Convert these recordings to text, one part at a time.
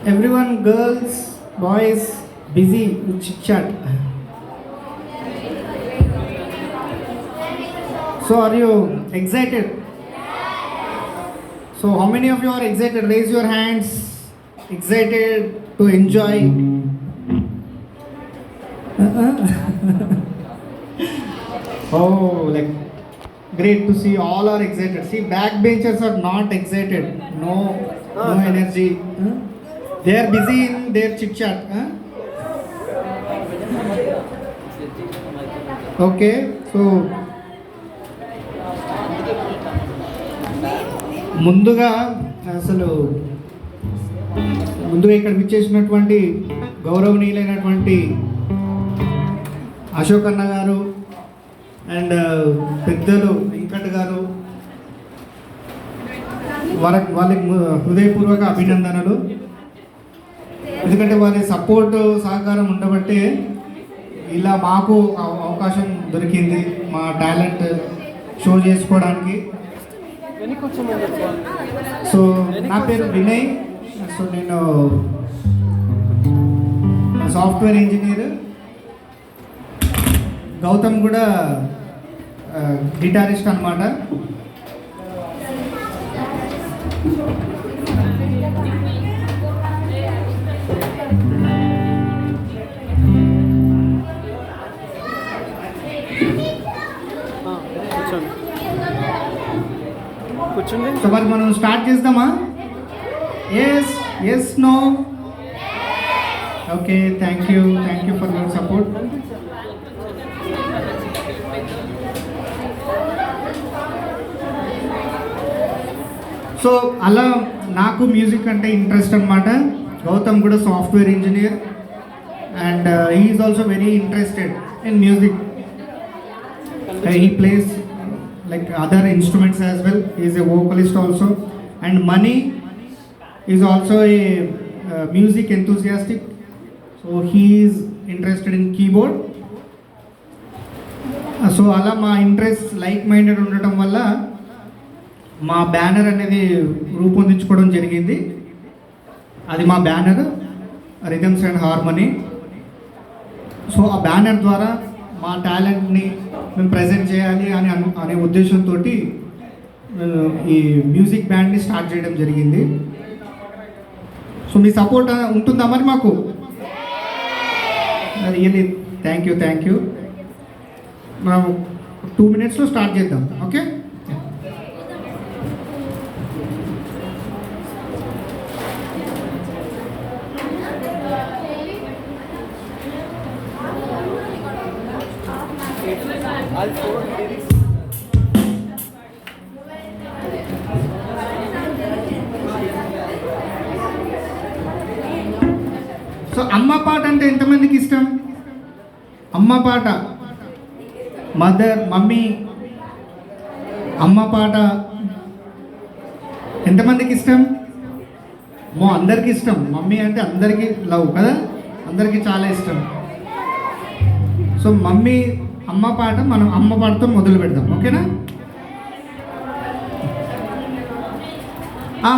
Everyone, girls, boys, busy with chit chat. So, are you excited? So, how many of you are excited? Raise your hands. Excited to enjoy. Oh, like great to see all are excited. See, backbenchers are not excited. No energy. They are busy in their chit chat. Okay, so ముందుగా ఇక్కడ విచ్చేసినటువంటి గౌరవనీయులైనటువంటి అశోక్ అన్న గారు and పెద్దలు వెంకట్ గారు వాళ్ళకి హృదయపూర్వక అభినందనలు. ఎందుకంటే వారి సపోర్ట్ సహకారం ఉండబట్టే ఇలా మాకు అవకాశం దొరికింది మా టాలెంట్ షో చేసుకోవడానికి. సో నా పేరు వినయ్. సో నేను సాఫ్ట్వేర్ ఇంజనీర్. గౌతమ్ కూడా గిటారిస్ట్ అన్నమాట. సో మరి మనం స్టార్ట్ చేద్దామా? Yes no? Okay, thank you for your support. So అలా నాకు మ్యూజిక్ అంటే ఇంట్రెస్ట్ అనమాట. గౌతమ్ కూడా software engineer and he is also very interested in music. He plays like other instruments as well. He is a vocalist also, and Mani is also a music enthusiastic, so he is interested in keyboard. So అలా మా interest like minded ఉండటం వల్ల మా banner అనేది రూపొందించుకోవడం జరిగింది. అది మా banner rhythms and harmony. So ఆ బ్యానర్ ద్వారా మా టాలెంట్ని మేము ప్రజెంట్ చేయాలి అనే ఉద్దేశంతో ఈ మ్యూజిక్ బ్యాండ్ని స్టార్ట్ చేయడం జరిగింది. సో మీ సపోర్ట్ ఉంటుందా మరి మాకు? Really thank you. మనం 2 minutesలో స్టార్ట్ చేద్దాం. ఓకే, సో అమ్మ పాట అంటే ఎంతమందికి ఇష్టం? అమ్మ పాట, మమ్మీ అమ్మ పాట ఎంతమందికి ఇష్టం? అందరికీ ఇష్టం. మమ్మీ అంటే అందరికీ లవ్ కదా, అందరికీ చాలా ఇష్టం. సో మమ్మీ అమ్మ పాట, మనం అమ్మ పాటతో మొదలు పెడదాం. ఓకేనా?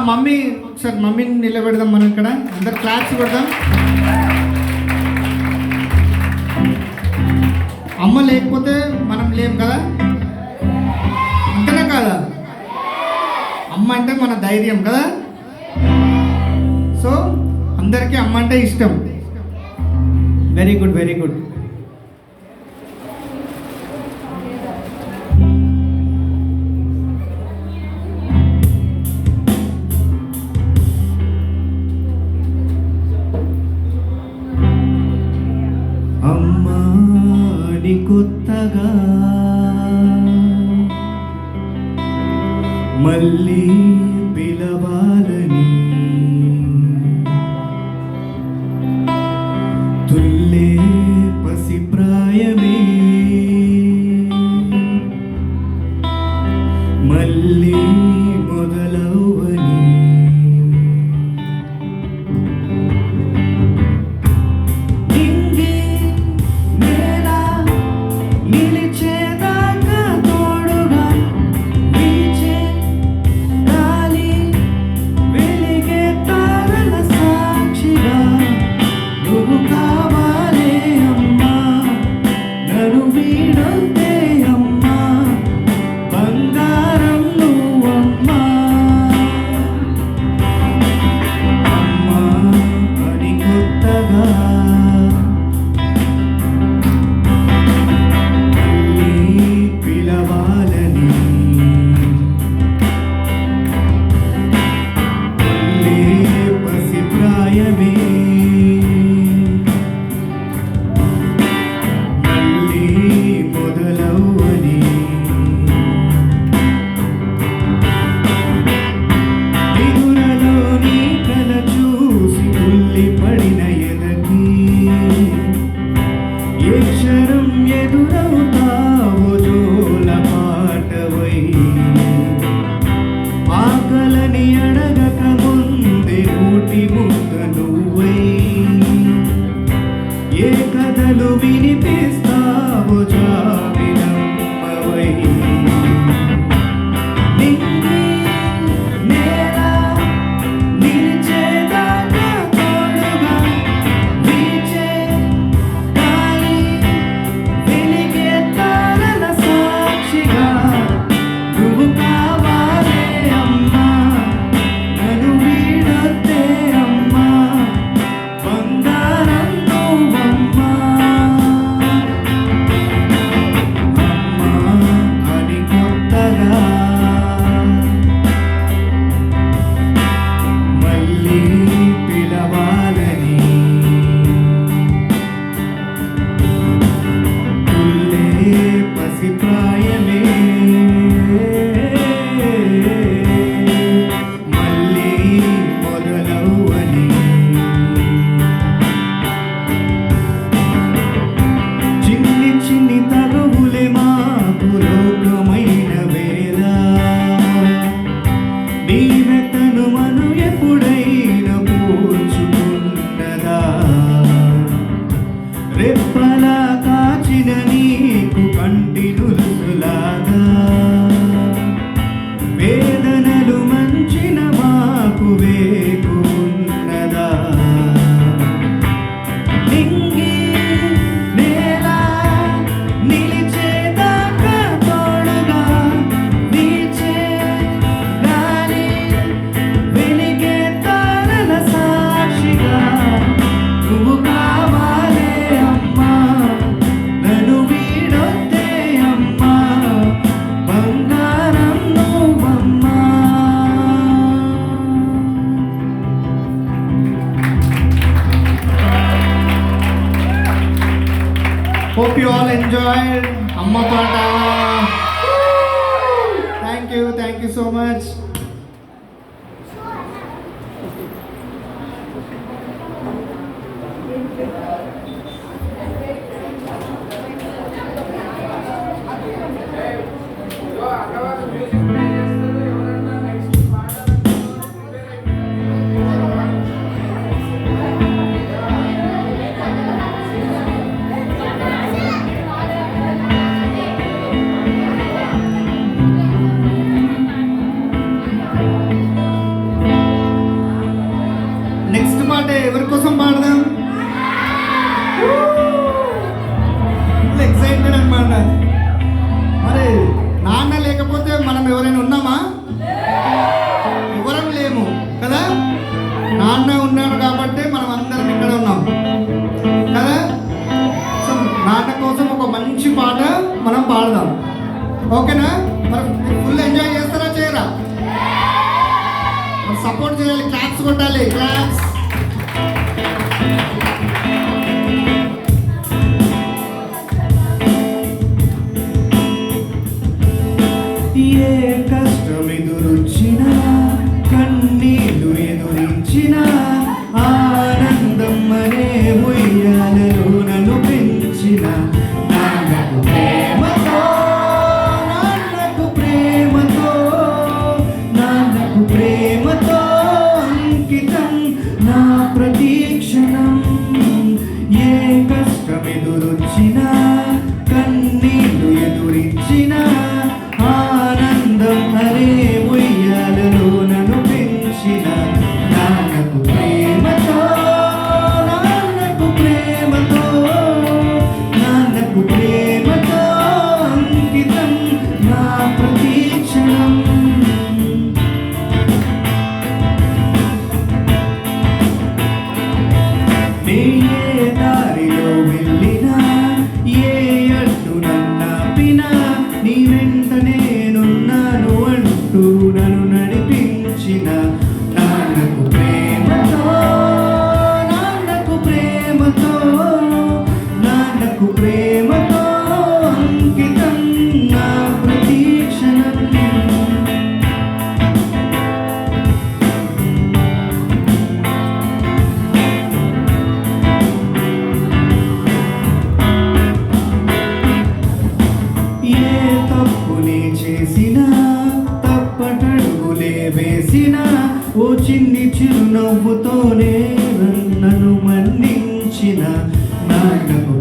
మమ్మీ ఒకసారి మమ్మీని నిలబెడదాం. మనం ఇక్కడ అందరు క్లాప్స్ కొడదాం. అమ్మ లేకపోతే మనం లేం కదా, అంతేనా కాదా? అమ్మ అంటే మన ధైర్యం కదా. సో అందరికీ అమ్మ అంటే ఇష్టం. Very good. అమ్మాడి కొత్తగా మళ్ళీ పిలవాలని తుల్లే పసిప్రాయమే మళ్ళీ మొదలవని ఆశలు వినిపిస్తావు జాబిలమ్మవై. నింగి నేల నిలిచేదాకా తోడుగా, వీచే గాలి వెలిగే తారల సాక్షిగా నువ్వు కావాలే అమ్మా, నన్ను వీడొద్దే అమ్మా, బంగారం నువ్వమ్మా. అమ్మా అని కొత్తగా మళ్ళీ పిలవాలని తుల్లే పసిప్రాయమే మళ్ళీ మొదలవ్వని. చిన్ని చిన్ని తగువులే మాకు లోకమైన వేళ, నీవెతను మను ఎప్పుడైనా పూడ్చుకున్నదా? రెప్పలా కాచిన నీకు కంటి నులుసులాగా వేదనలు మంచిన మాకు వేకున్నదా? నింగి నేల నిలిచేదాకా తోడుగా, వీచే గాలి వెలిగే తారల సాక్షిగా నువ్వు కావాలే అమ్మా, నన్ను వీడొద్దే అమ్మా, బంగారం నువ్వమ్మా. Hope you all enjoyed Amma Paata. Thank you so much. Next పాట ఎవరి కోసం పాడదాం? ఎక్సైటెడ్ అనమాట. మరి నాన్న లేకపోతే మనం ఎవరైనా ఉన్నామా? ఎవరం లేము కదా. నాన్న ఉన్నాడు కాబట్టి మనం అందరం ఇక్కడ ఉన్నాం కదా. సో నాన్న కోసం ఒక మంచి పాట మనం పాడదాం, ఓకేనా? మరి ఫుల్ ఎంజాయ్ చేస్తారా చేయరా? సపోర్ట్ చేయాలి, క్లాప్స్ కొట్టాలి, క్లాప్స్. ఏ కష్టం ఎదురొచ్చినా, కన్నీళ్ళు ఎదురించినా, ఆనందం అనే ఉయ్యాలలో నన్ను పెంచిన నాన్నకు ప్రేమతో, నాన్నకు ప్రేమతో, నాన్నకు ప్రేమతో అంకితం నా ప్రతీక్షణం. ఏ కష్టం ఎదురొచ్చినా, కన్నీళ్ళు ఎదురించినా, ఆనందం అనే ఉయ్యాలలో నన్ను పెంచిన నాన్నకు ప్రేమతో, నాన్నకు ప్రేమతో, నాన్నకు ప్రేమతో అంకితం నా ప్రతీక్షణం. నే ఏ దారిలో వెళ్ళినా, ఏ అడ్డు నన్నాపినా, నీ వెంట నేనున్నాను అంటూ నన్ను నడిపించిన నాన్నకు ప్రేమతో, నాన్నకు ప్రేమతో, నాన్నకు ప్రేమతో అంకితం నా ప్రతీక్షణం. ఏ తప్పుని చేసినా, తప్పటడుగులే వేసినా, ఓ చిన్ని చిరునవ్వుతోనే నన్ను మన్నించిన నాన్నకు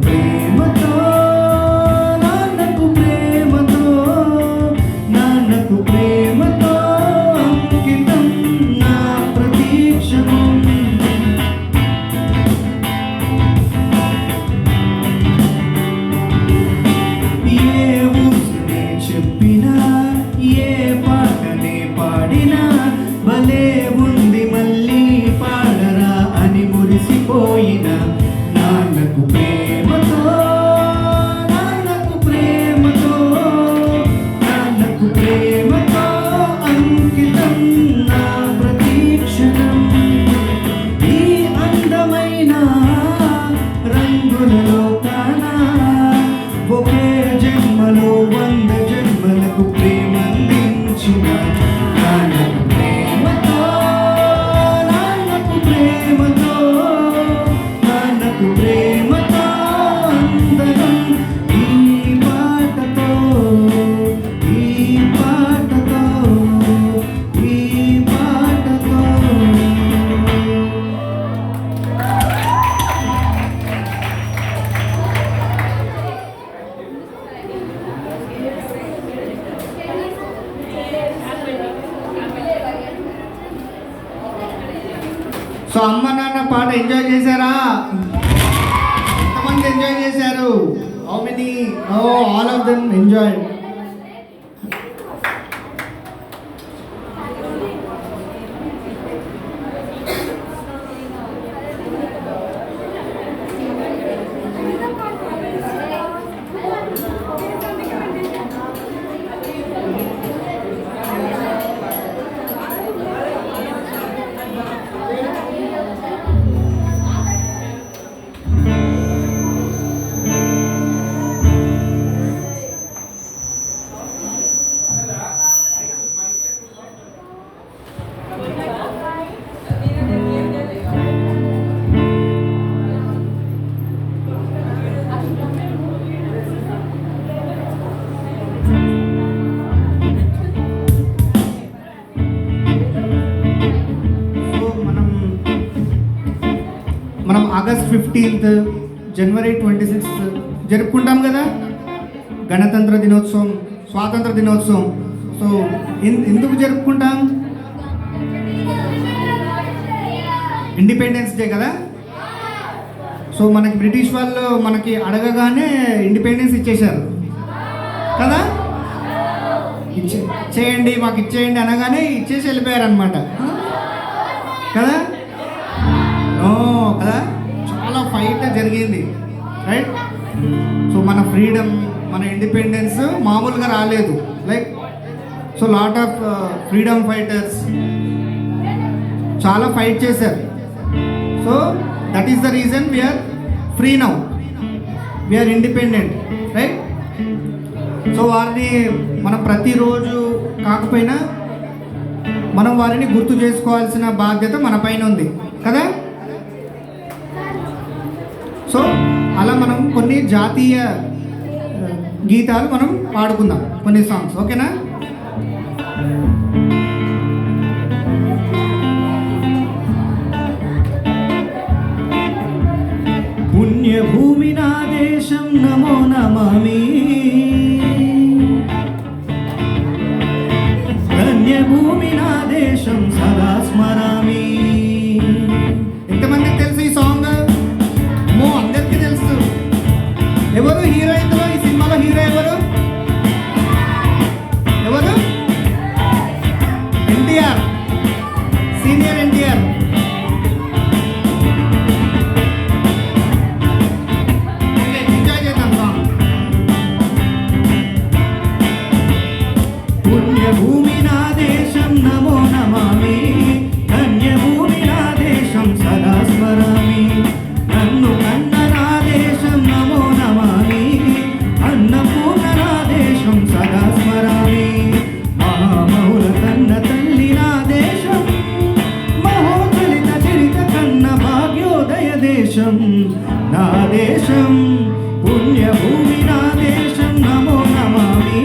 all of them enjoyed. మనం ఆగస్ట్ 15th జనవరి 26th జరుపుకుంటాం కదా గణతంత్ర దినోత్సవం, స్వాతంత్ర దినోత్సవం. సో ఎందుకు జరుపుకుంటాం? ఇండిపెండెన్స్ డే కదా. సో మనకి బ్రిటిష్ వాళ్ళు మనకి అడగగానే ఇండిపెండెన్స్ ఇచ్చేశారు కదా. ఇచ్చేయండి మాకు ఇచ్చేయండి అనగానే ఇచ్చేసి వెళ్ళిపోయారు అనమాట కదా. కదా, చాలా ఫైట్ జరిగింది, రైట్. సో మన ఫ్రీడమ్, మన ఇండిపెండెన్స్ మామూలుగా రాలేదు. Like so lot of freedom fighters చాలా ఫైట్ చేశారు. So that is the reason we are free now, we are independent, right. So వారిని మనం ప్రతిరోజు కాకపోయినా మనం వారిని గుర్తు చేసుకోవాల్సిన బాధ్యత మన పైన ఉంది కదా. సో అలా మనం కొన్ని జాతీయ గీతాలు మనం పాడుకుందాం, కొన్ని సాంగ్స్, ఓకేనా? పుణ్యభూమి నా దేశం నమో నమామి, ధన్యభూమి నా దేశం సదా స్మరామి. ఎంతమందికి తెలుసు ఈ సాంగ్? అందరికీ తెలుసు. ఎవరు హీరో? ఇందులో ఈ సినిమాలో హీరో ఎవరు? ఎవరు? ఎన్టీఆర్, సీనియర్ ఎన్టీఆర్. ఎంజాయ్ చేద్దాం సాంగ్. పుణ్యభూమి నా దేశం నమో నమామి, ధన్యభూమి నా దేశం సదా స్మరామి. నన్ను కన్న నా దేశం నమో నమామి, అన్నపూర్ణ నా దేశం సదా స్మరామి. మహామౌల కన్న తల్లి నా దేశం, మహోదలిత చరిత కన్న భాగ్యోదయ దేశం నా దేశం. పుణ్యభూమి నా దేశం నమో నమామి,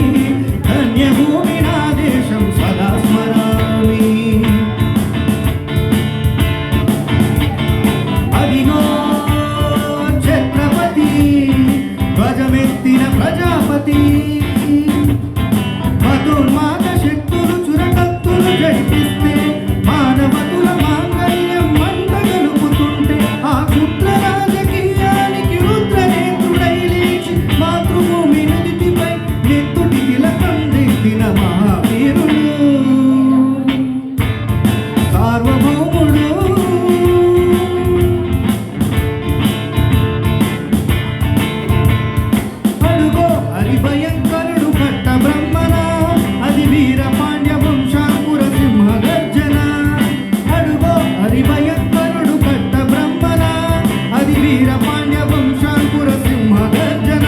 ధన్యభూమి నా దేశం సదా స్మరామి. అదిగో ఛత్రపతి ధ్వజమెత్తిన ప్రజాపతి, మధుర్మాత శక్తులు చురకత్తులు జడిపిస్తే, మానవతుల మాంగళ్యం మంట గలుపుతుంటే, ఆ క్షుద్ర రాజకీయానికి రుద్రనేత్రుడై లేచి మాతృభూమి నదిపై నెత్తుటి తిలకం దిద్దిన మహావీరుడు సార్వభౌముడు. భయంకరుడు కట్ట బ్రహ్మణ, అది వీర పాండ్య వంశాంకుర సింహ గర్జన. అడుగో హరి భయంకరుడు కట్ట బ్రహ్మణ, అది వీర పాండ్య వంశాంకుర సింహ గర్జన.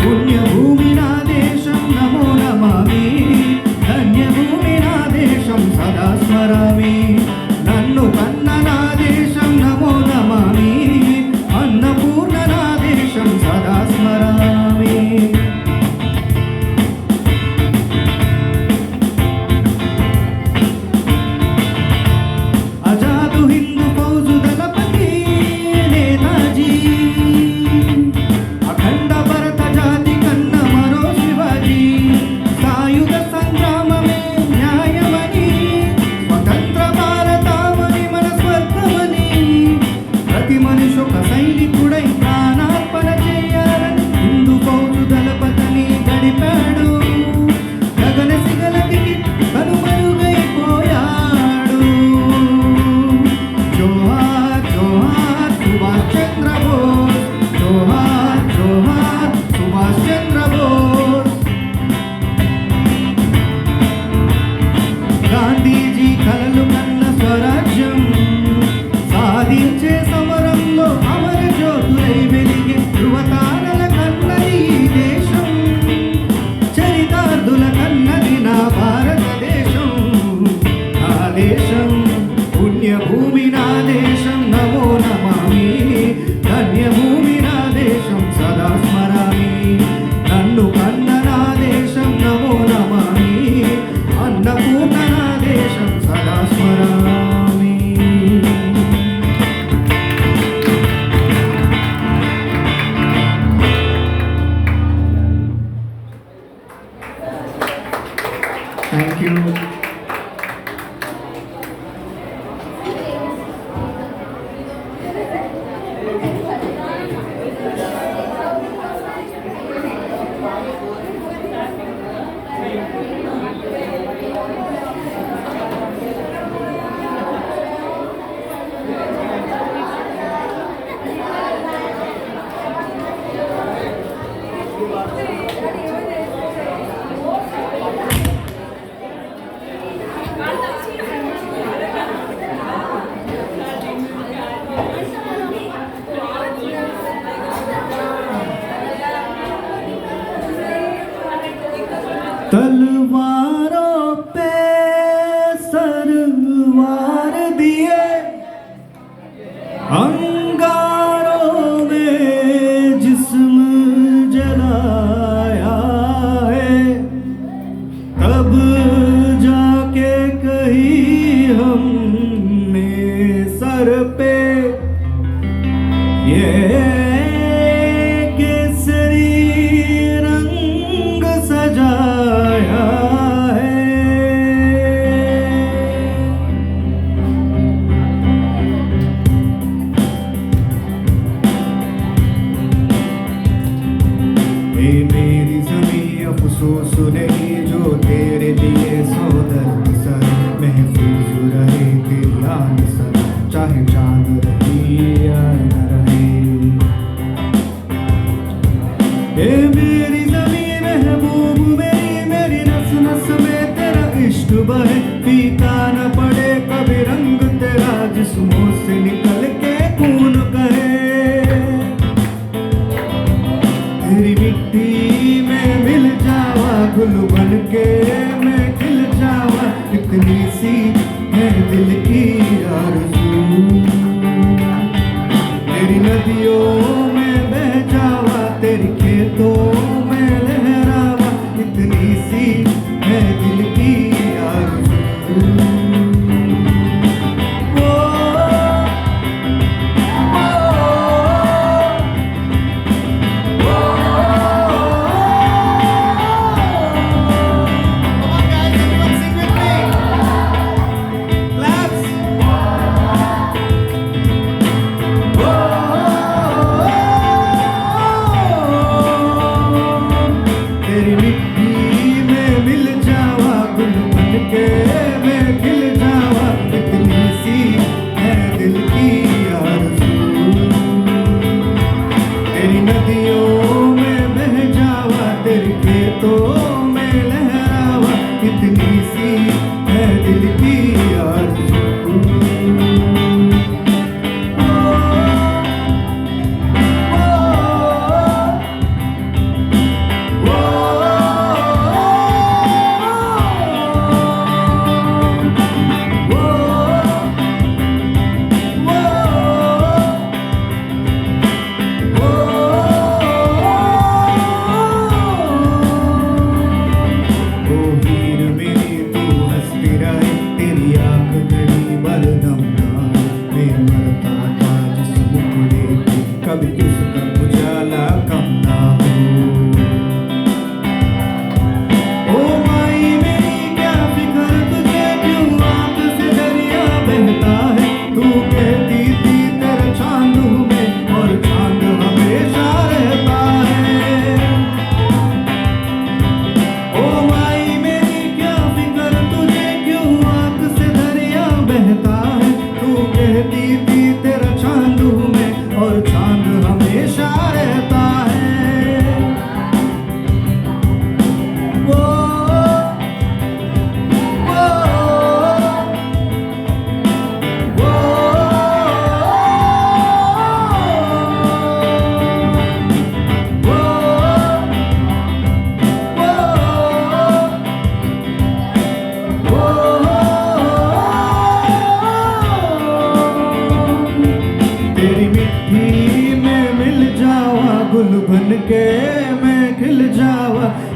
పుణ్యభూమి నా దేశం నమో నమామి, ధన్యభూమి నా దేశం సదా స్మరామి. నన్ను కన్న నా దేశం నమో నమామి, అన్నపూర్ణ నా దేశం సదా స్మరామి. అజాదు హిందూ ఫౌజు దళపతి నేతాజీ, అఖండ భరత జాతి కన్న మరో శివాజీ. సాయుధ సంగ్రామమే న్యాయమని, స్వతంత్ర భారతావని మన స్వర్గమని, जिस्मों से निकल के खून कहे, तेरी मिट्टी में मिल जावा, गुल बन के मैं खिल जावा, इतनी सी है दिल की आरज़ू। तेरी नदियों में बह जावा, तेरी खेतों में लहरावा, इतनी सी है दिल की आरज़ू।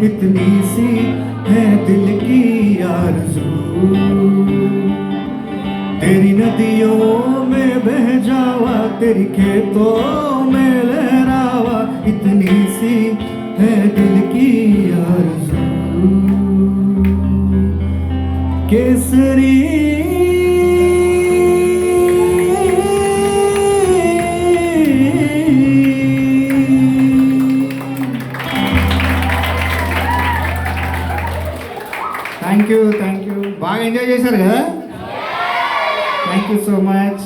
इतनी सी है दिल की आरज़ू। तेरी नदियों में बह जावा, तेरी खेतों में लहरावा, इतनी सी है दिल की आरज़ू। केसरी థ్యాంక్ యూ బాగా ఎంజాయ్ చేశారు కదా. Thank you so much.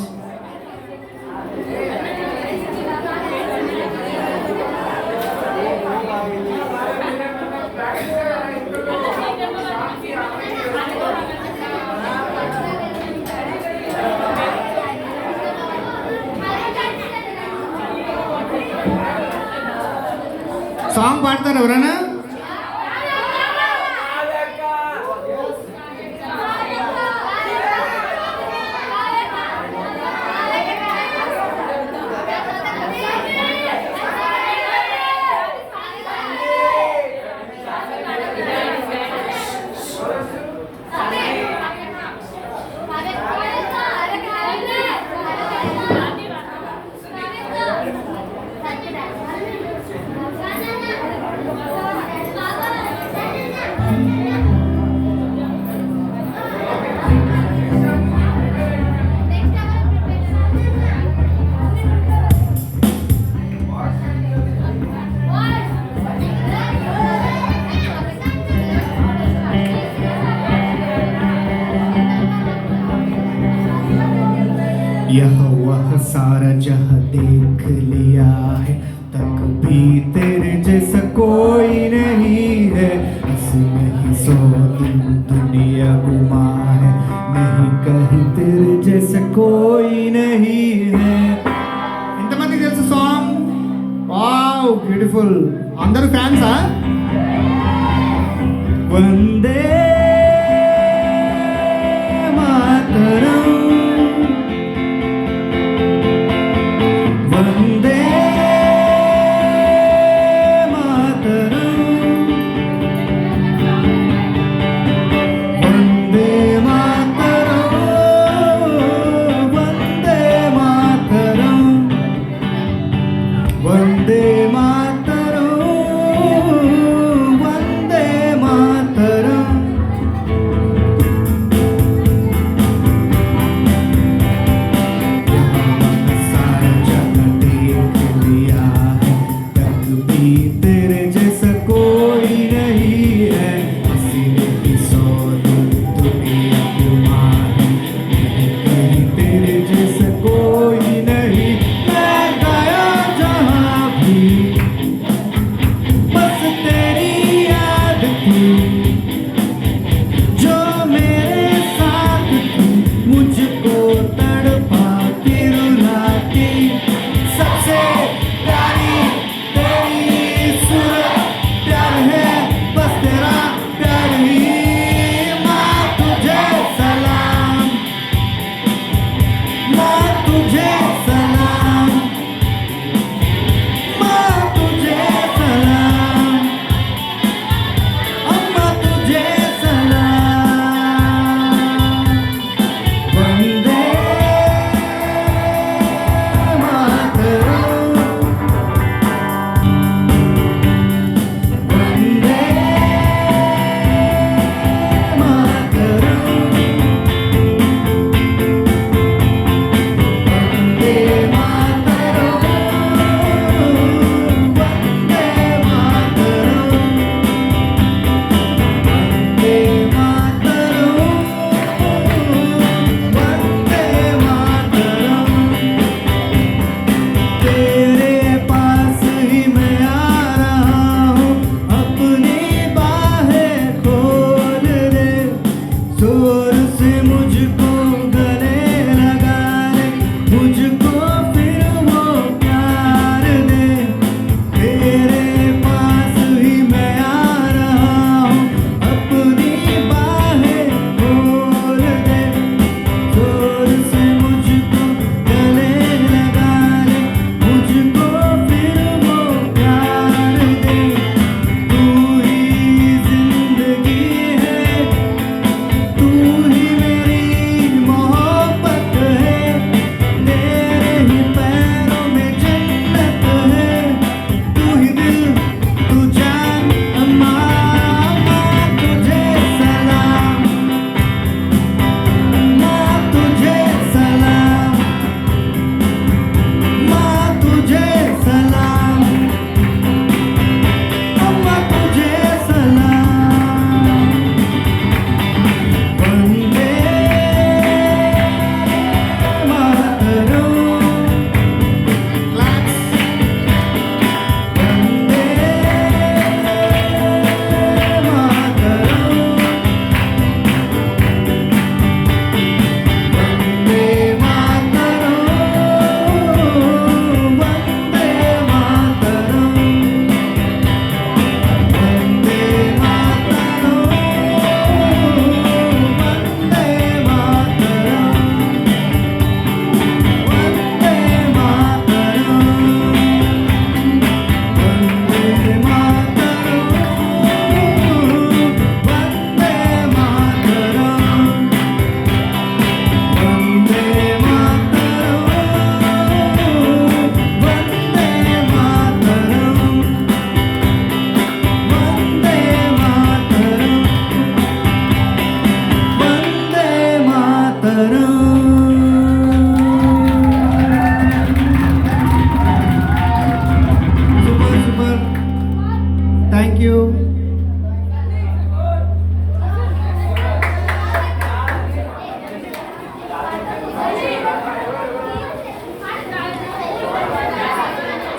Song పాడతారు ఎవరైనా? यह वह सारा जहां देख लिया है, तक भी तेरे जैसा कोई नहीं है, इसमें ही सौ दिन दुनिया घुमा है, नहीं कहीं तेरे जैसा कोई नहीं है. ఎంతమందికి తెలుసు సాంగ్? Wow, beautiful. అందరూ ఫ్యాన్సా? వందే మాతరం, వందే మాతరం, వందే మాతరం, వందే మాతరం, వందే మాతరం, వందే మాతరం.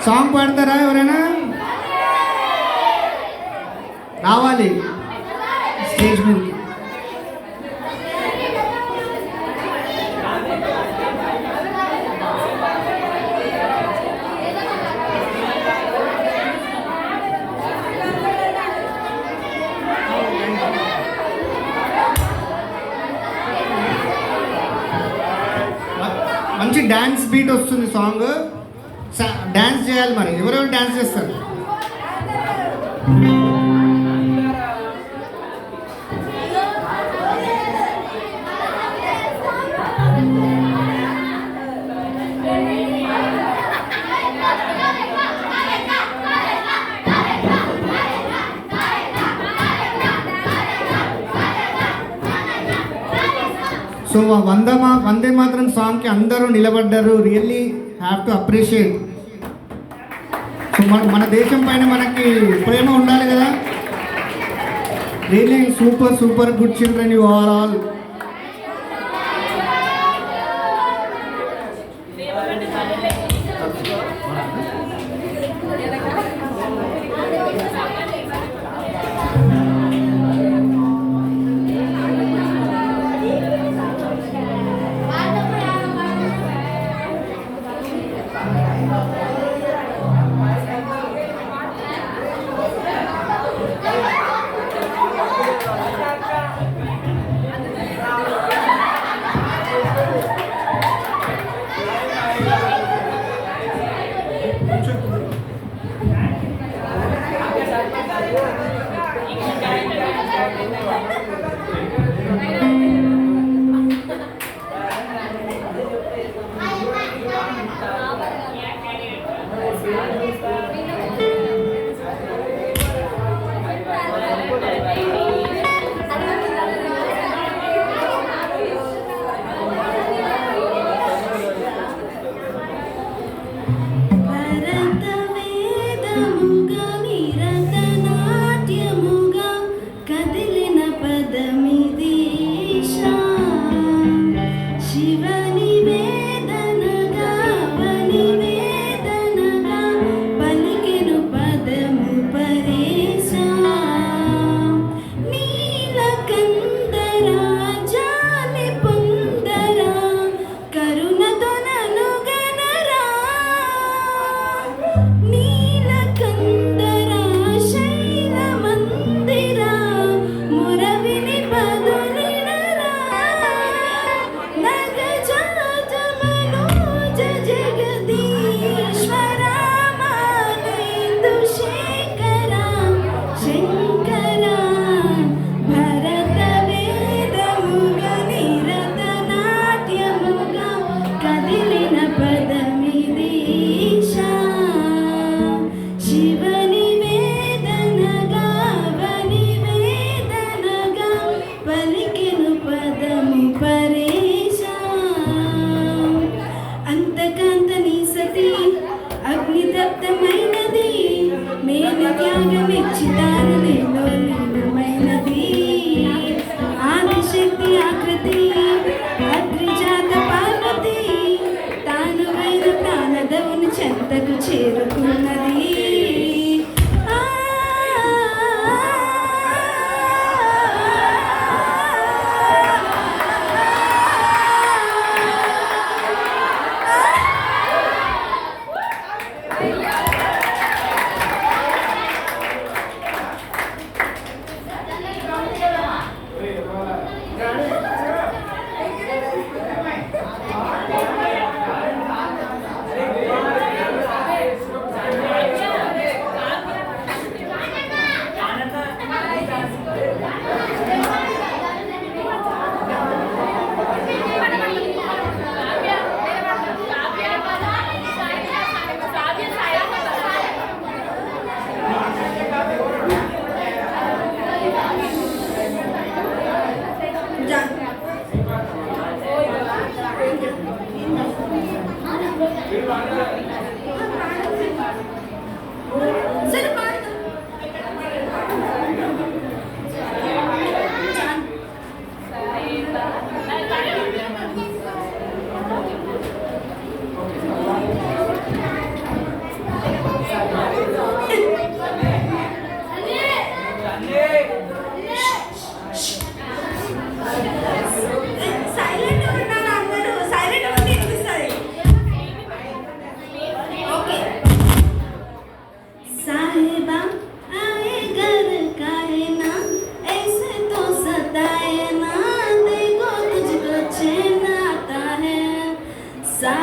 సాంగ్ పాడతారా ఎవరైనా? రావాలి స్టేజ్ మీద. మంచి డ్యాన్స్ బీట్ వస్తుంది సాంగ్. డ్యాన్స్ చేయాలి. మరి ఎవరెవరు డ్యాన్స్ చేస్తారు? సో వందే మాత్రం సాంగ్కి అందరూ నిలబడ్డారు. Really have to appreciate. So మన దేశం పైన మనకి ప్రేమ ఉండాలి కదా. Really super super good children you are all.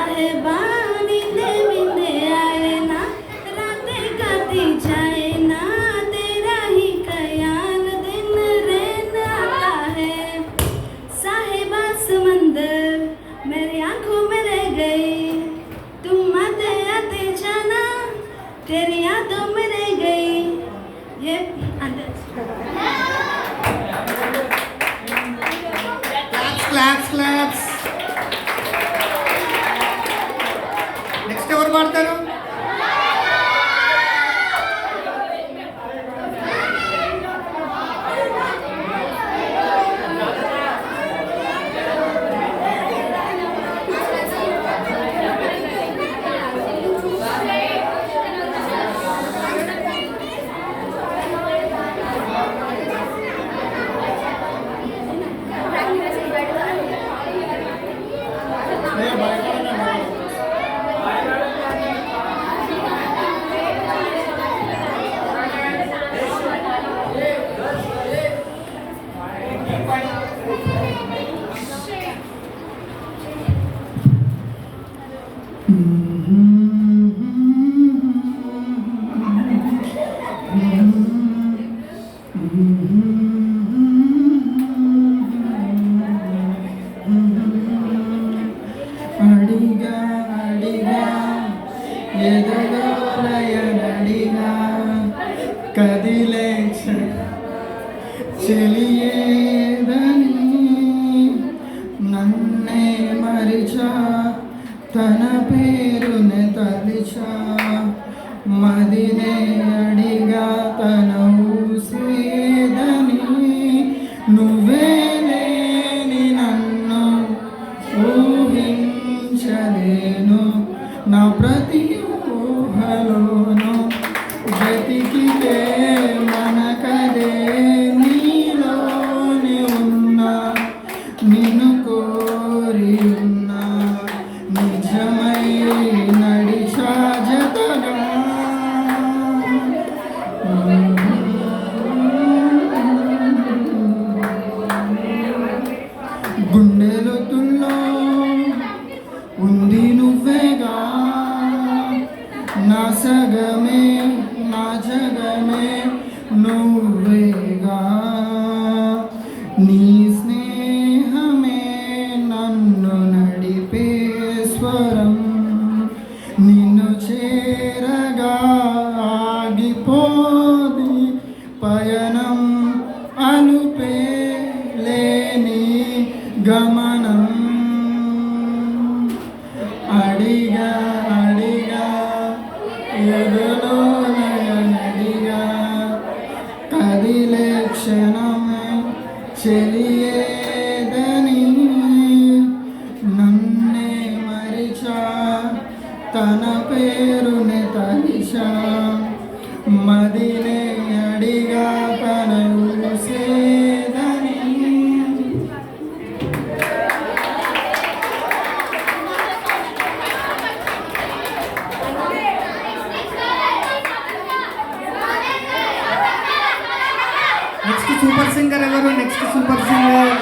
साहेबा नींदे वींदे आए ना, रातें काटी जाए ना, तेरा ही ख्याल दिन रैन आता है। साहेबा समंदर मेरी आंखों में रह गई, तुम आते आते जाना तेरी यादों में रह गई। ये క్లాప్స్ క్లాప్స్. నెక్స్ట్ ఎవరు పాడతారు? అడిగా అడిగా ఎదగోలయనడిగా కదిలే చెలియేదని నన్నే మరిచా తన పేరునే తలిచా మదినే అడిగా తన ఊసేదని నువ్వే లేని నన్ను ఊహించలేను నా ప్రతి ఊహలోను వెతికితే మనకదే నీలోని ఉన్నా నిన్ను కోరి ఉన్నా నిజమై నడిచా జతగా గుండెలుతుల్లో ఉంది నువ్వేగా నా సగమే నా జగమే నువ్వేగా నీ స్నేహమే నన్ను నడిపే స్వరం నిన్ను చేరగా ఆగిపోది పయనం అలుపే లేని గమనం అడిగా అడిగా ఎదులో నడిగా కదిలే క్షణమే చెలియేదని నన్నే మరిచా తన పేరుని తలిచా మదినే అడిగా తన ఊసేదని. నెక్స్ట్ సూపర్ సింగర్ ఎవరు? నెక్స్ట్ సూపర్ సింగర్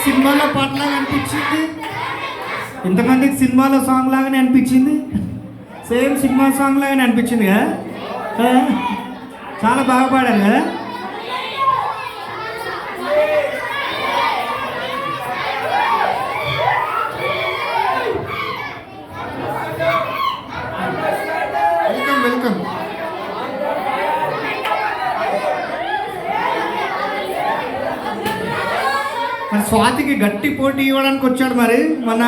సినిమాలో పాటలాగా అనిపించింది, ఇంతమందికి సినిమాలో సాంగ్ లాగానే అనిపించింది, సేమ్ సినిమా సాంగ్ లాగానే అనిపించింది కదా. చాలా బాగా పాడారు కదా. Welcome welcome. మరి స్వాతికి గట్టి పోటీ ఇవ్వడానికి వచ్చాడు మరి మన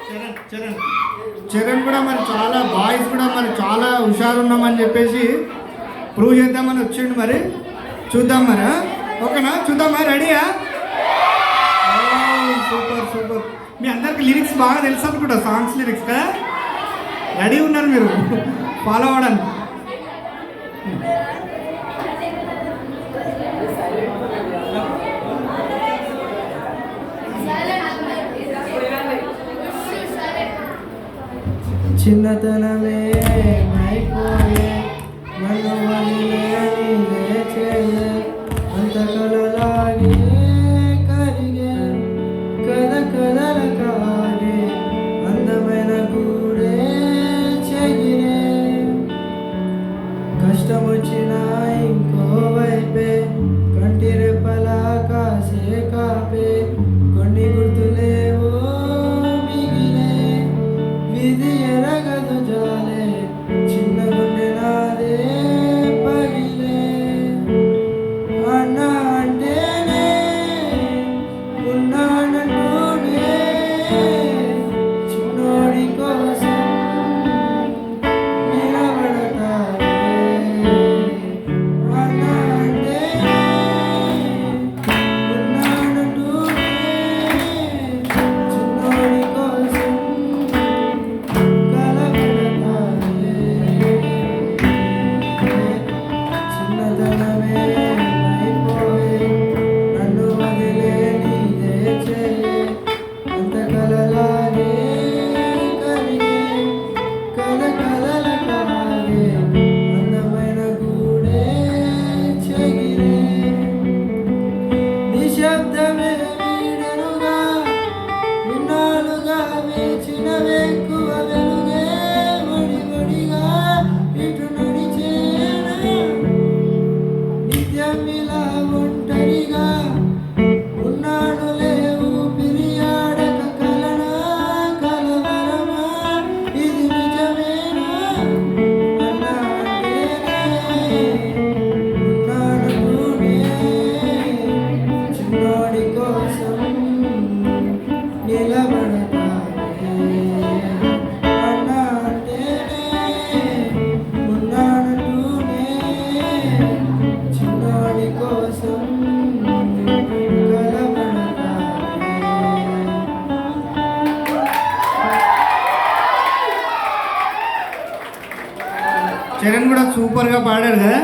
చరణ్ చరణ్ చరణ్ కూడా మరి చాలా బాయ్స్ కూడా మరి చాలా హుషారు ఉన్నామని చెప్పేసి ప్రూవ్ చేద్దామని వచ్చిండు. మరి చూద్దాం మరి, ఓకేనా? చూద్దామా? రెడీయా? Super super. మీ అందరికి లిరిక్స్ బాగా తెలుసు అనుకుంటా, సాంగ్స్ లిరిక్స్ కదా. రెడీ ఉన్నారు మీరు ఫాలో అవ్వడానికి? చిన్నతనమే అయిపోయే నన్ను వదిలేయే అంత కలలాగే కరిగే కథ కథల కాగే అందమైన గూడే చెగిరే కష్టం వచ్చినా ఇంకో వైపే కంటి రెప్పలా కాసే కాపే కొన్ని గుర్తులేవో మిగిలే విధి ఎరగదు జాలే చిన్న గుండె నాదే పగిలే అన్న అంటేనే ఉన్నానంటూనే చిన్నోడి కోసం నిలబడతానే అన్న అంటేనే ఉన్నానంటూనే చిన్నోడి కోసం చిన్నదనమే అయిపోయే నన్ను వదిలే నీదే చేయి అంత కలలాగే కరిగే కథ కథల కాగే అందమైన గూడే చెగిరే నిశ్శబ్దమే వీడనుగా ఇన్నాళ్ళుగా వేచిన వెక్కువ వెలుగే వడివడిగా ఇటు నడిచేనా నిత్యం ఇలా ఒంటరిగా ఉన్నాను లేవు పిరియాడక కలనా కలవరమా ఇది నిజమేనా అన్నా ఉన్నాను తూనే చిన్నోడి కోసం నిలబడతానే అన్నా ఉన్నాను తూనే చిన్నోడి కోసం కలబడతానే చరణ్ కూడా సూపర్గా పాడాడు కదా.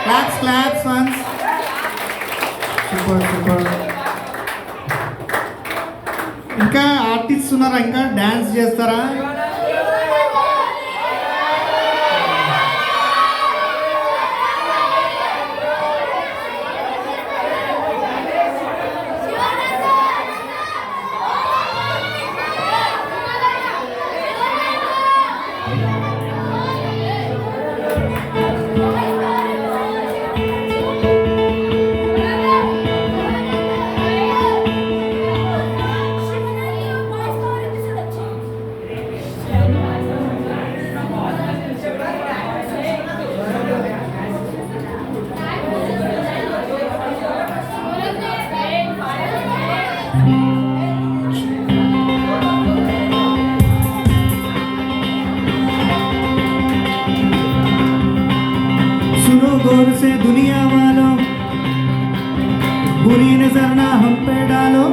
Claps claps once. Super super. ఇంకా ఆర్టిస్ట్ ఉన్నారా? ఇంకా డ్యాన్స్ చేస్తారా? सुनो गौर से दुनिया वालों, बुरी नजर ना हम पे डालो।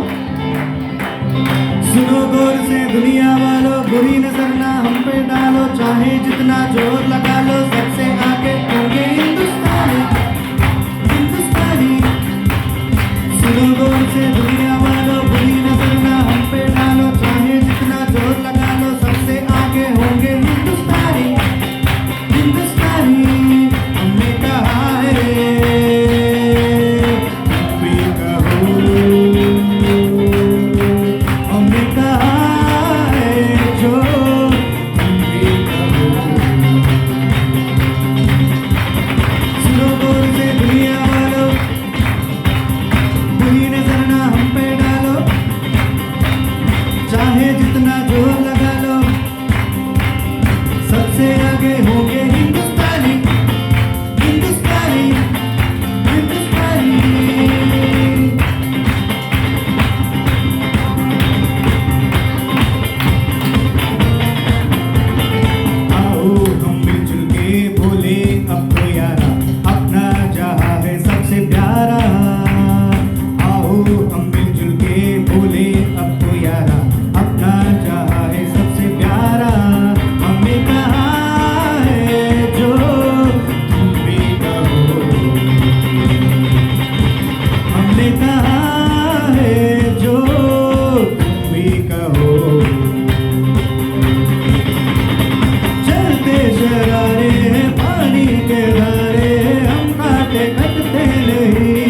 सुनो गौर से दुनिया वालों, बुरी नजर ना हम पे डालो। चाहे जितना जोर लगा लो, सबसे आगे होंगे हिंदुस्तानी हिंदुस्तानी। सुनो गौर से दुनिया वालों, बुरी नजर ना हम पे डालो। चाहे जितना जोर लगा लो, सबसे आगे होंगे हिंदुस्तानी हिंदुस्तानी। हमने कहा है सबसे आगे होंगे हिंदुस्तानी हिंदुस्तानी हिंदुस्तानी। आओ हम मिलजुल के बोले अब तो यारा अपना जहां है सबसे प्यारा। आओ हम मिलजुल के बोले अब तो यारा अपना जहां है सबसे प्यारा। हमने कहा है जो तुम भी कहो, हमने कहा है जो तुम भी कहो। चलते शरारे हैं पानी के धारे, हम काटे कटते नहीं।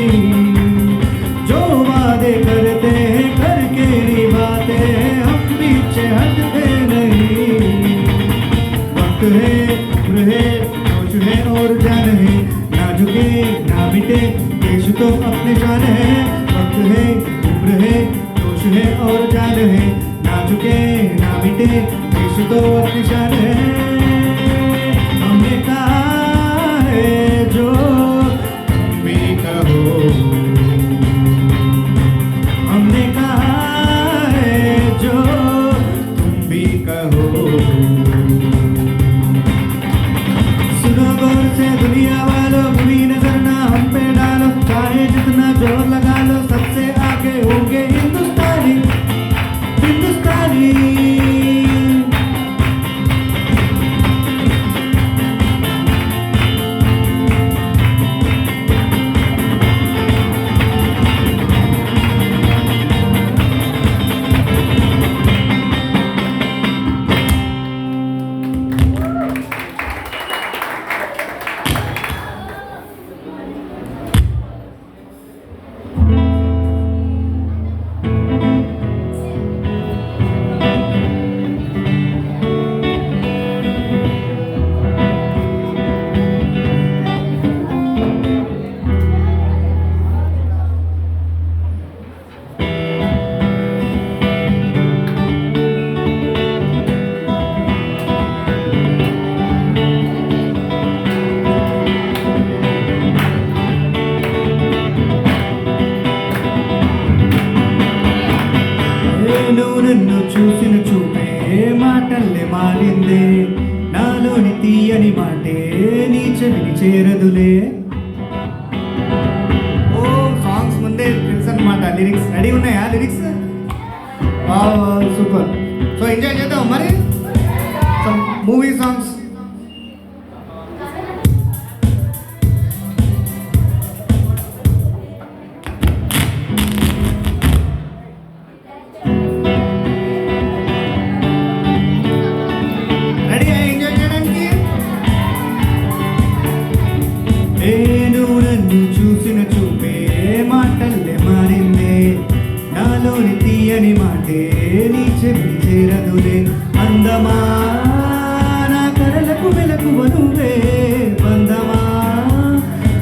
जो वादे करते हैं करके निभाते हैं, हम पीछे हटते नहीं। वक्त है उम्र है जोश है और जान है, ना झुके ना मिटे देश तो अपने शान है। वक्त है उम्र है जोश है और जान है, ना झुके ना मिटे देश तो अपनी शान है। हमने कहा है जो तुम भी कहो, हमने कहा है जो तुम भी कहो। सुनो गौर से दुनिया वालों, बुरी नजर ना हम पे डालो, चाहे जितना जोर लगा लो सबसे आगे होंगे हिंदुस्तानी हिंदुस्तानी। నువ్వు నన్ను చూసిన చూపే మాటల్లే మారిందే, నాలోని తీయని మాటే నీ చెవిని చేరదులే. ఓ సాంగ్స్ ముందే తెలుసు అనమాట, లిరిక్స్ రెడీ ఉన్నాయా? Lyrics super. సో ఎంజాయ్ చేద్దాం మరి మూవీ సాంగ్స్. నువ్వు నన్ను చూసిన చూపే మాటల్లే మారిందే, నాలోని తీయని మాటే నీ చెవి చేరదులే. అందమా నా కరలకు వెలకువ నువ్వే, బంధమా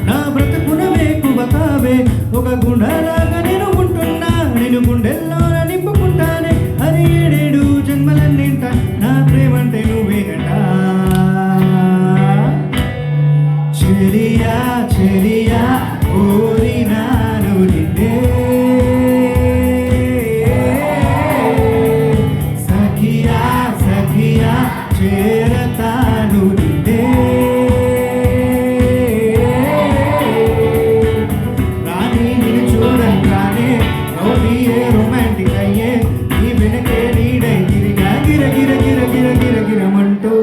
నా బ్రతుకున వేకువ కావే. ఒక గుండెలాగా నేను ఉంటున్నా, నేను గుండెల్లో నింపుకుంటానే. అది ఏడేడు జన్మలన్నింట నా ప్రేమంటే నువ్వేనట. చెలియా చెలియా కోరినాను నిన్నే, సఖియా సఖియా చేరతాను నిన్నే. రాని నిన్ను చూడంగానే రౌడీయే రొమాంటిక్ అయ్యే, నీ వెనకే నీడై గిరిగా గిర గిర గిర గిర గిర గిరమంటూ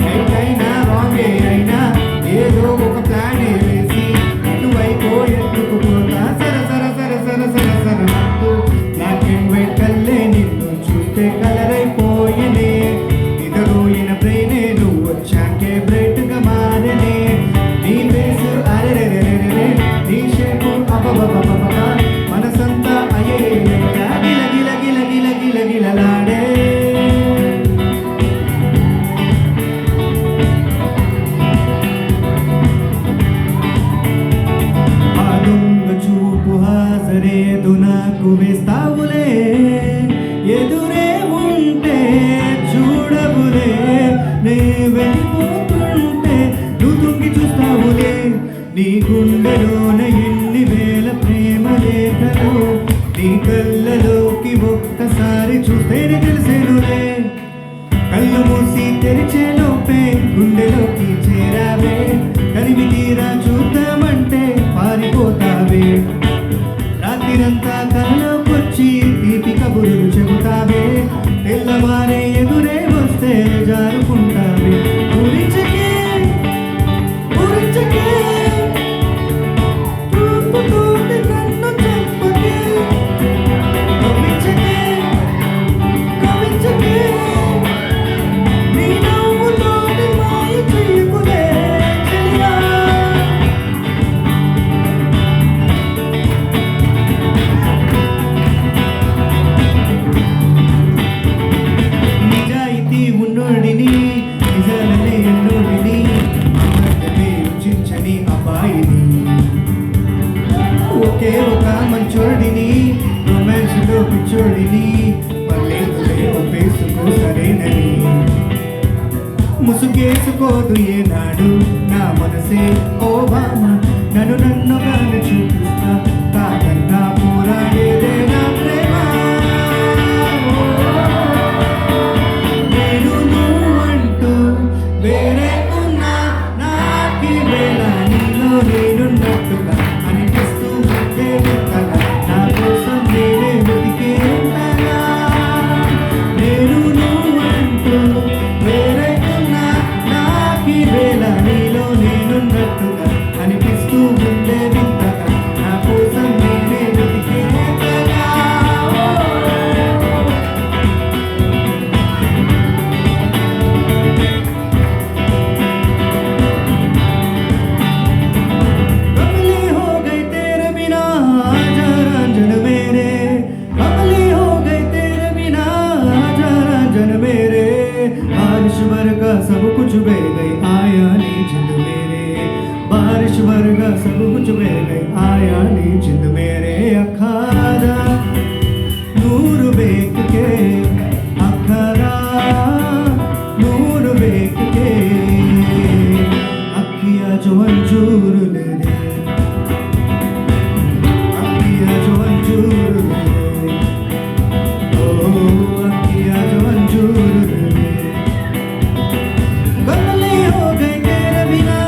రైట్ అయినా రాంగే అయినా ఏదో ఒక ప్లానే వేసి ఇటువైపు ఎత్తుకుపోతా సర సర సర సర సర సర అంటూ. బ్లాక్ అండ్ వైట్ కల్లే నిన్ను చూస్తే కలర్ అయిపోయనే, నిద్రపోయిన బ్రెయినే నువ్వు వచ్చాకే బ్రైట్ గా మారనే. నీ ఫేసు అరెరెరెరెరె, నీ షేపు అబబబబబ, మనసంతా అయ్యే గిల గిల గిల గిల గిల గిలలాడే. నీ గుండెలోన ఎన్ని వేల ప్రేమ లేఖలు, నీ కళ్ళలోకి ఒక్కసారి చూస్తేనే తెలిసేనులే. కళ్ళు మూసి తెరిచే లోపే గుండెలోకి చేరావే, కరిమి తీరా చూద్దామంటే పారిపోతావే. రాత్రిరంతా కళ్ళలోకొచ్చి తీపి కబుర్లు చెబుతావే, తెల్లవారే ఎదురే వస్తే జారుకుంటావే. ఊరించకే ఊరించకే చూపుతోటి నన్ను చంపకే, కవ్వించకే కవ్వించకే, నీ నవ్వుతోటి మాయ చెయ్యకులే చెలియా. నిజాయితీ ఉన్నోడిని, నిజాలనే ఎన్నోడిని, అబద్ధమే రుచించని అబ్బాయిని, ఒకే ఒక మంచోడిని, రొమాన్స్లో పిచ్చోడిని, పర్లేదులే ఒప్పేసుకో సరేనని. ముసుగేసుకోదు ఏనాడు నా మనసే ఓ బామ, నన్ను నన్నుగానే చూపిస్తా కాదన్నా పోరాడేదే నా ప్రేమ. నేను నువ్వంటూ వేరే ఉన్నా నాకి వేళ నీలో నేనున్నట్టుగా అనిపిస్తూ ఉంటే వింతగా, నా కోసం నేనే వెతికేంతగా. నేను నువ్వంటూ వేరే ఉన్నా నాకి వేళ నీలో నేనున్నట్టుగా అనిపిస్తూ ఉంటే వింతగా, నా కోసం నేనే వెతికేంతగా. कमली हो गई तेरे बिना आजा रंजन मेरे, कमली हो गई तेरे बिना आजा रंजन मेरे, बारिश वर्गा सब कुछ बह गई आया नी जिंद मेरे, बारिश वर्गा सब कुछ बह गई आया नी जिंद मेरे. अखारा नूर बेक के अखारा नूर बेक के, अखिया जो अंजूर ले दे, अखिया जो अंजूर ले दे, ओ अखिया जो अंजूर ले दे. कमली हो गई तेरे बिना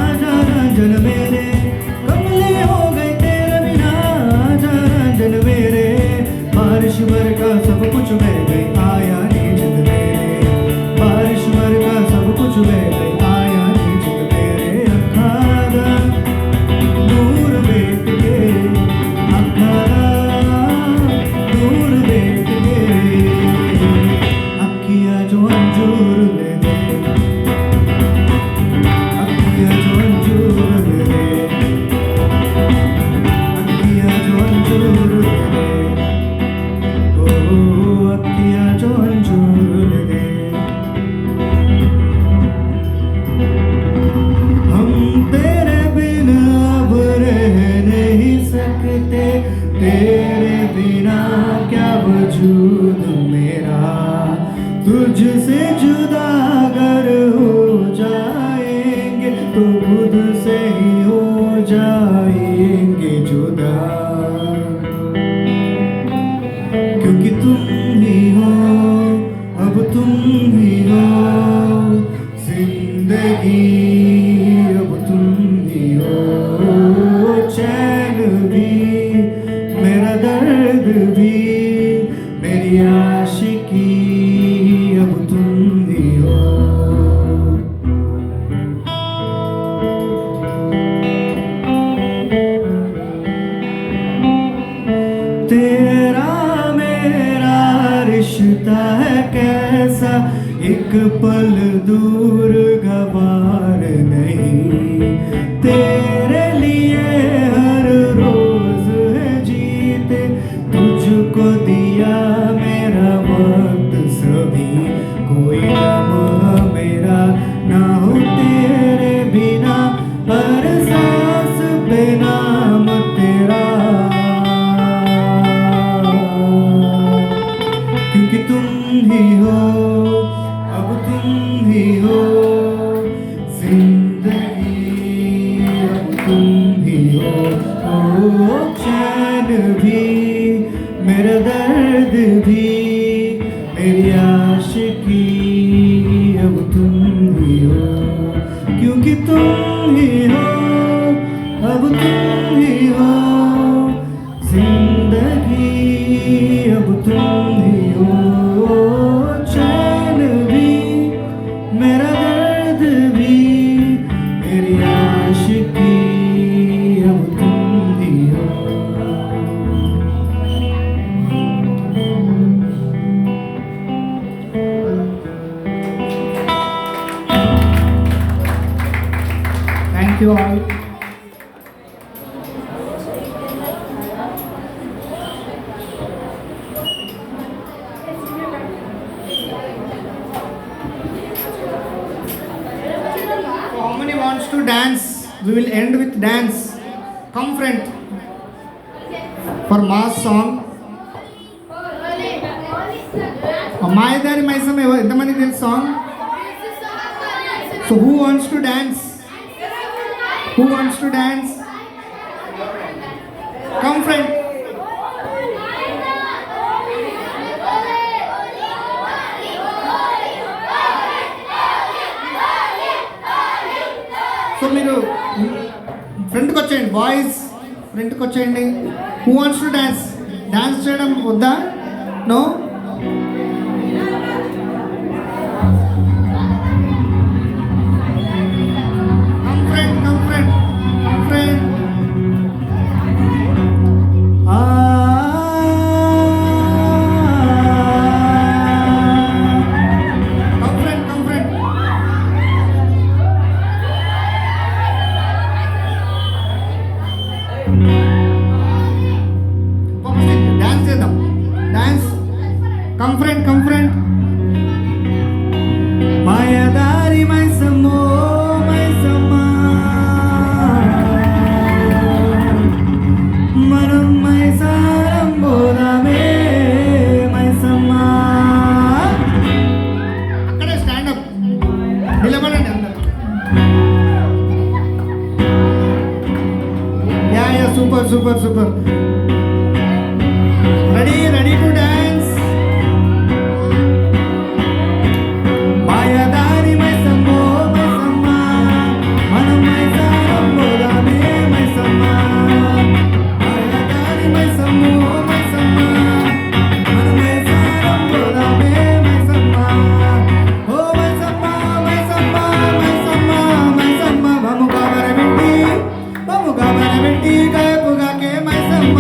आजा रंजन मेरे, कमली हो गई तेरे बिना आजा रंजन मेरे, बारिश वर्गा सब कुछ बह गई आया नी जिंद मेरे, बारिश वर्गा सब कुछ बह गई आया नी जिंद मेरे. अखारा नूर बेट के अखारा नूर बेट के, अखिया जो अंजूर ले दे, अखिया जो अंजूर ले दे, अखिया जो अंजूर ले दे, ओ अखिया जो अंजूर ले दे. हम तेरे बिन अब रह नहीं सकते, तेरे बिना क्या वजूद मेरा, तुझसे जुदा अगर हो जाएंगे तो खुद से ही हो जाएंगे जुदा, क्योंकि तुम ही हो अब तुम ही हो जिंदगी, अब तुम ही हो चैन भी मेरा दर्द भी मेरी आशिकी, अब तुम ही हो. तेरा मेरा रिश्ता है कैसा, एक पल दूर गवार नहीं, तेरे लिए हर रोज है जीते, तुझको दिया मेरा वक्त सभी, कोई लम्हा मेरा ना हो तेरे बिना, हर सांस पे नाम तेरा, क्योंकि तुम ही हो अब तुम ही हो जिंदगी, अब तुम thank you all. How many wants to dance? We will end with dance. Come friend for mass song. మాయదారి మైసం ఎంతమందికి తెలుసు song? So who wants to dance? Who wants to dance? Come friend. So మీరు ఫ్రంట్కి వచ్చేయండి, boys ఫ్రంట్కి వచ్చేయండి. Who wants to dance? Dance చేయడం వద్దా? No? Come friend, come friend, come friend. Come friend, come friend. Dance చేద్దాం, dance. Come friend, come friend. మాయదారి మైసమ్మో మైసమ్మ, మనం మైసారం పోదామే మైసమ్మ. అక్కడే స్టాండప్, నిలబడండి అందరు. Yeah yeah, super super super. Ready to dance. మాయదారి మైసమ్మో మైసమ్మ, మనం మైసారం పోదామే మైసమ్మ. మాయదారి మైసమ్మో మైసమ్మ, మనం మైసారం పోదామే మైసమ్మ. ఓ మైసమ్మ మైసమ్మ మైసమ్మ మైసమ్మ, బము కాబరబెట్టి కయపుగాకే మైసమ్మ.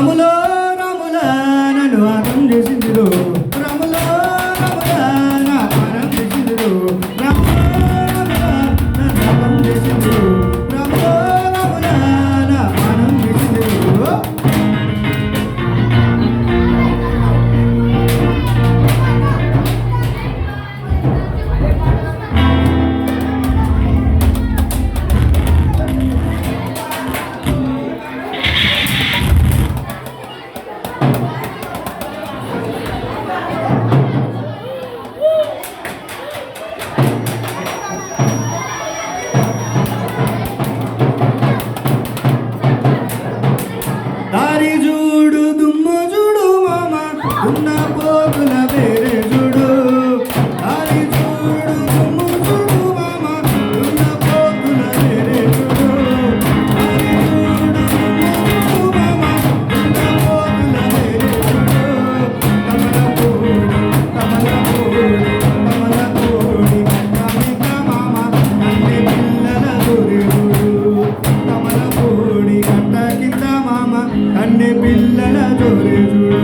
రాములో రాముల నన్ను ఆనం చేసిందిరో రాములో రాముల నా ఆనం చేసిందిరో రాములో రాముల నన్ను ఆనం చేసిందిరో రాములో రాముల నా ఆనం చేసిందిరో దారి చూడు దుమ్ము చూడు మామ ఉన్న పోతుల వేరే చూడు దారి చూడు దుమ్ము చూడు మామ ఉన్న పోతుల వేరే చూడు దారి చూడు దుమ్ము చూడు మామ ఉన్న పోతుల వేరే చూడు కమలపూడి కమిత మామ అన్ని పిల్లల దొరి చూడు కమలపూడి కట్ట కింద మామ అన్ని పిల్లల జోరే చూడు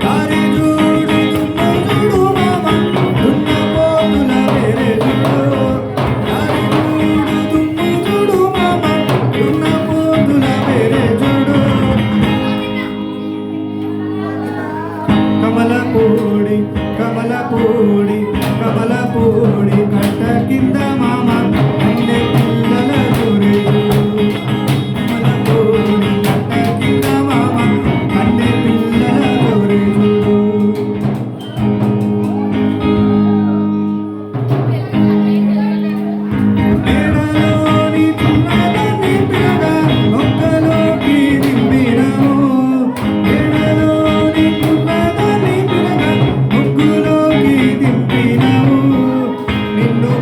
దారి చూడు దుమ్ము చూడు మామ దున్న పోతుల వేరే చూడు దారి చూడు దుమ్ము చూడు మామ దున్న పోతుల వేరే చూడు కమలపూడి కట్ట కింద మామ అన్ని పిల్లల జోరే చూడు కమలపూడి కట్ట కింద మామ అన్ని పిల్లల జోరే చూడు మేడలోని తున్నదని పిల్లగా మొక్కలోకి దింపినము మేడలోని తున్నదని పిల్లగా మొక్కులోకి దింపినము నిన్ను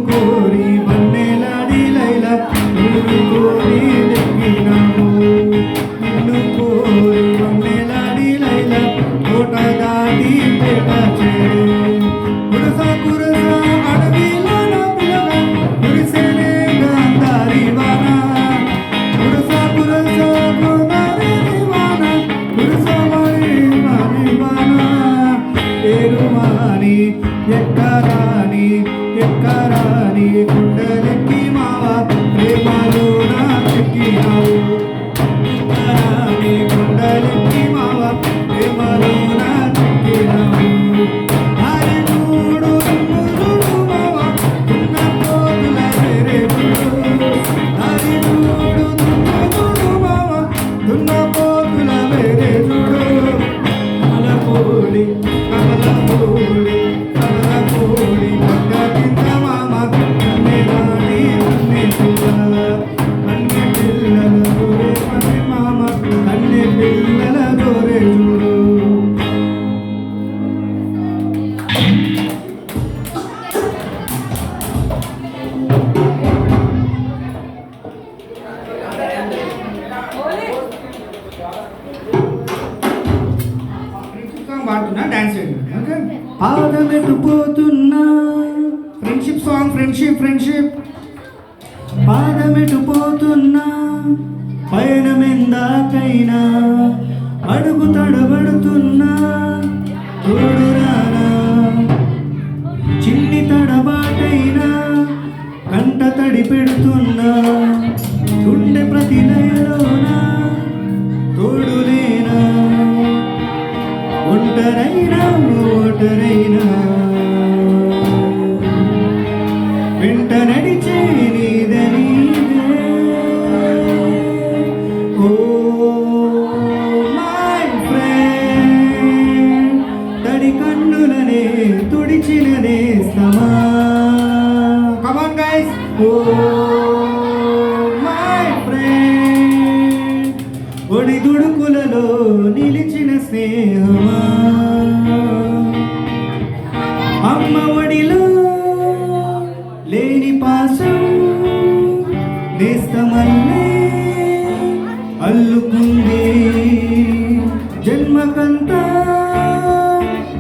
కోరి వన్నెలాడి లైలా ఊరు కోరి దెక్కినాము నిన్ను కోరి వన్నెలాడి లైలా కోట దాటి పేట చేరే కురస అడవిలోన పిల్లగా కురిసేనే గాంధారి వాన కురస గోదావరి వాన కురసమణి వాన ఏరుమాని ఎక్కరాని గుండెలెక్కి మావా ప్రేమలో నా చెక్కినావు ఎక్కరాని గుండెలెక్కి మావా ప్రేమలో నా చెక్కినావు దారి చూడు దుమ్ము చూడు మావా దున్న పోతుల వేరే చూడు దారి చూడు దుమ్ము చూడు మావా దున్న పోతుల వేరే చూడు కమలపూడి పక్క కింద మామ అన్ని పిల్లల దూరే పని మామ అన్ని పిల్లల దూరే చూడు పాడుతున్నా డాన్స్ చేయండి ఓకే పాదమెట్టుపోతున్నా ఫ్రెండ్షిప్ సాంగ్ ఫ్రెండ్షిప్ పాదమెట్టుపోతున్నా పయనమెందాకైనా అడుగు తడబడుతున్నా తోడు రానా చిన్ని తడబాటైనా కంట తడి పెడుతున్నా గుండె ప్రతి లయలోనా తోడులేనా ఒంటరైనా వెంట నడిచే నీదని ఓ మై ఫ్రెండ్ తడి కన్నులనే తుడిచిన నేస్తమా come on guys oh my friend ఒడి దుడుకులలో నిలిచిన స్నేహమా అమ్మ ఒడిలో లేని పాసం నేస్తమల్లే అల్లుకుంది జన్మకంతా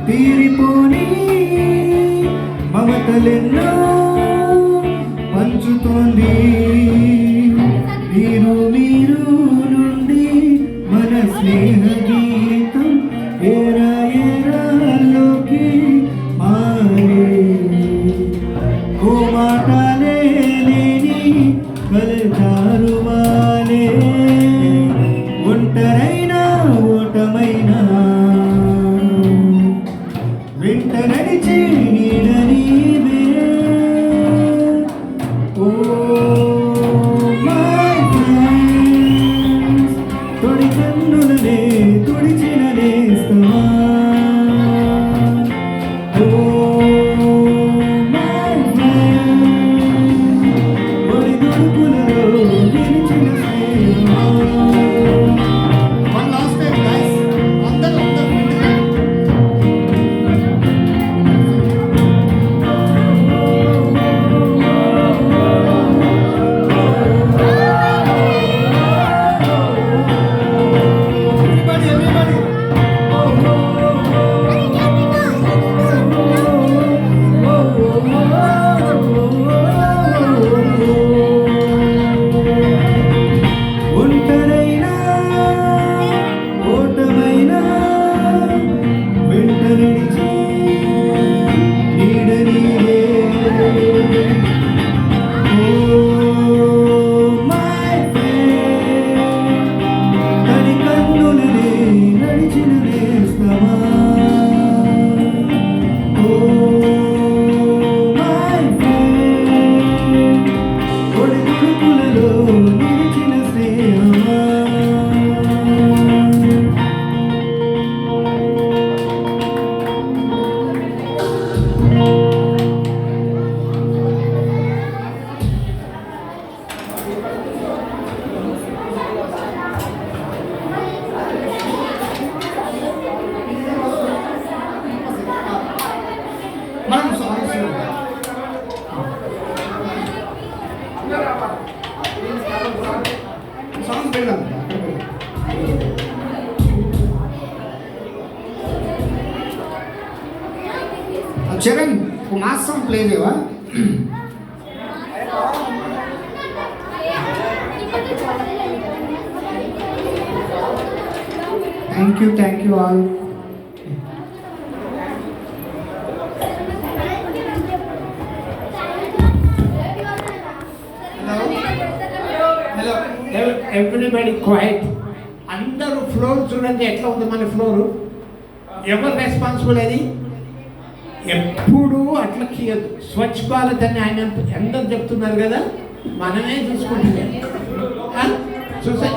తీరిపోని మమతలెన్నో పంచుతోంది మీరు మీరు నుండి మన స్నేహ గీతం ఏరా ఏరాలోకి మారే ఓ మాటలే లేని కలచారు వాలే ఒంటరైనా ఓటమైనా వెంట నడిచి నీడ నీవే ఓ మై ఫ్రెండ్స్ తొడి కన్నులనే తుడిచిన నేస్తమా ఓ మై ఫ్రెండ్స్ ఒడి దుడుకులలో నిలిచిన స్నేహమా వన్ లాస్ట్ టైం గైస్ అందరూ ఒంటరైనా ఓటమైనా వెంట నడిచి నీడ నీడే ఓ మై ఫ్రెండ్ తడి కన్నులనే నడిచిన నేస్తమా ఓ మై ఫ్రెండ్ ఒడి దుడుకులలో నిలిచిన స్నేహమా మనం సాంగ్స్ పెడదాం చరణ్ ఒక మాస్ సాంగ్ ప్లే చేయవా thank you all hello everybody quiet. అందరూ ఫ్లోర్ చూడండి ఎట్లా ఉంది మన ఫ్లోరు. ఎవరు రెస్పాన్సిబుల్ అది? ఎప్పుడూ అట్లా కీయదు. స్వచ్ఛ భారత్ అని ఆయన అందరు చెప్తున్నారు కదా, మనమే చూసుకుంటున్నాం.